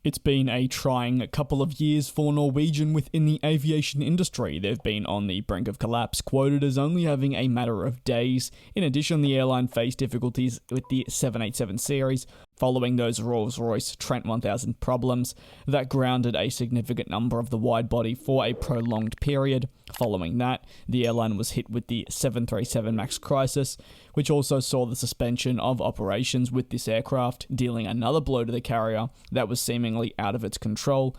It's been a trying couple of years for Norwegian within the aviation industry. They've been on the brink of collapse, quoted as only having a matter of days. In addition, the airline faced difficulties with the 787 series, following those Rolls-Royce Trent 1000 problems that grounded a significant number of the wide-body for a prolonged period. Following that, the airline was hit with the 737 MAX crisis, which also saw the suspension of operations with this aircraft, dealing another blow to the carrier that was seemingly out of its control.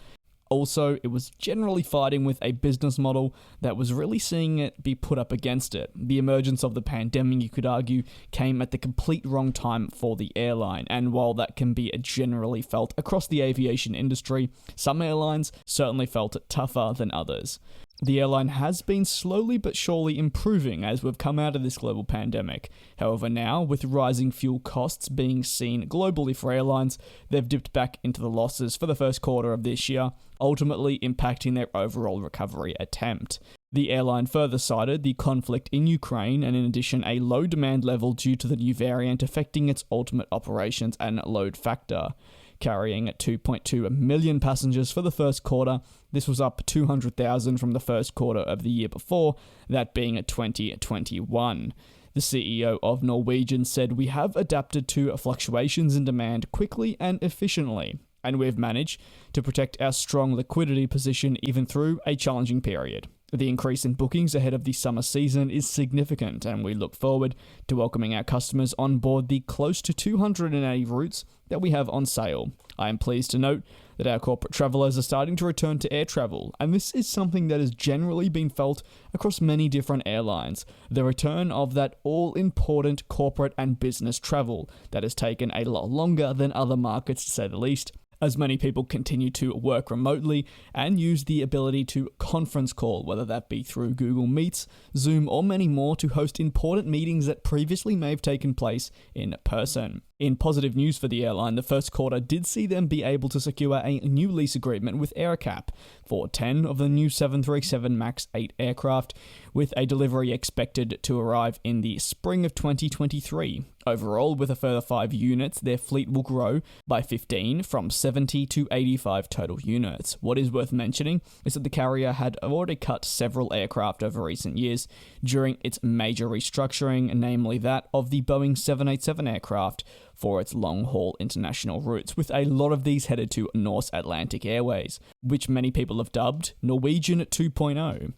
Also, it was generally fighting with a business model that was really seeing it be put up against it. The emergence of the pandemic, you could argue, came at the complete wrong time for the airline, and while that can be generally felt across the aviation industry, some airlines certainly felt it tougher than others. The airline has been slowly but surely improving as we've come out of this global pandemic. However, now, with rising fuel costs being seen globally for airlines, they've dipped back into the losses for the first quarter of this year, ultimately impacting their overall recovery attempt. The airline further cited the conflict in Ukraine and in addition a low demand level due to the new variant affecting its ultimate operations and load factor. Carrying at 2.2 million passengers for the first quarter. This was up 200,000 from the first quarter of the year before, that being at 2021. The CEO of Norwegian said, "We have adapted to fluctuations in demand quickly and efficiently, and we've managed to protect our strong liquidity position even through a challenging period. The increase in bookings ahead of the summer season is significant, and we look forward to welcoming our customers on board the close to 280 routes that we have on sale. I am pleased to note that our corporate travellers are starting to return to air travel, and this is something that has generally been felt across many different airlines. The return of that all-important corporate and business travel that has taken a lot longer than other markets, to say the least, as many people continue to work remotely and use the ability to conference call, whether that be through Google Meets, Zoom, or many more, to host important meetings that previously may have taken place in person." In positive news for the airline, the first quarter did see them be able to secure a new lease agreement with AerCap for 10 of the new 737 MAX 8 aircraft, with a delivery expected to arrive in the spring of 2023. Overall, with a further 5 units, their fleet will grow by 15 from 70 to 85 total units. What is worth mentioning is that the carrier had already cut several aircraft over recent years during its major restructuring, namely that of the Boeing 787 aircraft, for its long-haul international routes, with a lot of these headed to North Atlantic Airways, which many people have dubbed Norwegian 2.0.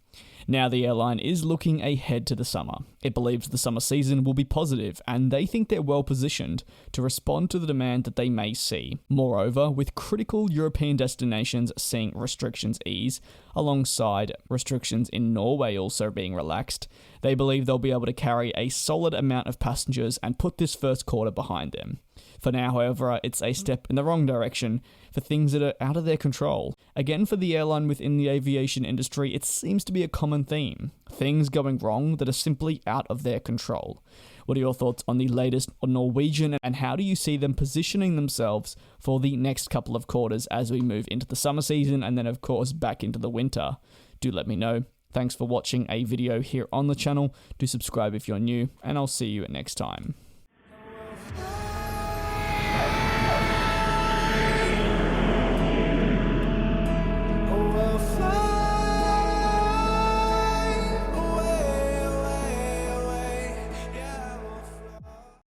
Now the airline is looking ahead to the summer. It believes the summer season will be positive, and they think they're well positioned to respond to the demand that they may see. Moreover, with critical European destinations seeing restrictions ease, alongside restrictions in Norway also being relaxed, they believe they'll be able to carry a solid amount of passengers and put this first quarter behind them. For now, however, it's a step in the wrong direction for things that are out of their control. Again, for the airline within the aviation industry, it seems to be a common theme. Things going wrong that are simply out of their control. What are your thoughts on the latest on Norwegian, and how do you see them positioning themselves for the next couple of quarters as we move into the summer season and then, of course, back into the winter? Do let me know. Thanks for watching a video here on the channel. Do subscribe if you're new, and I'll see you next time.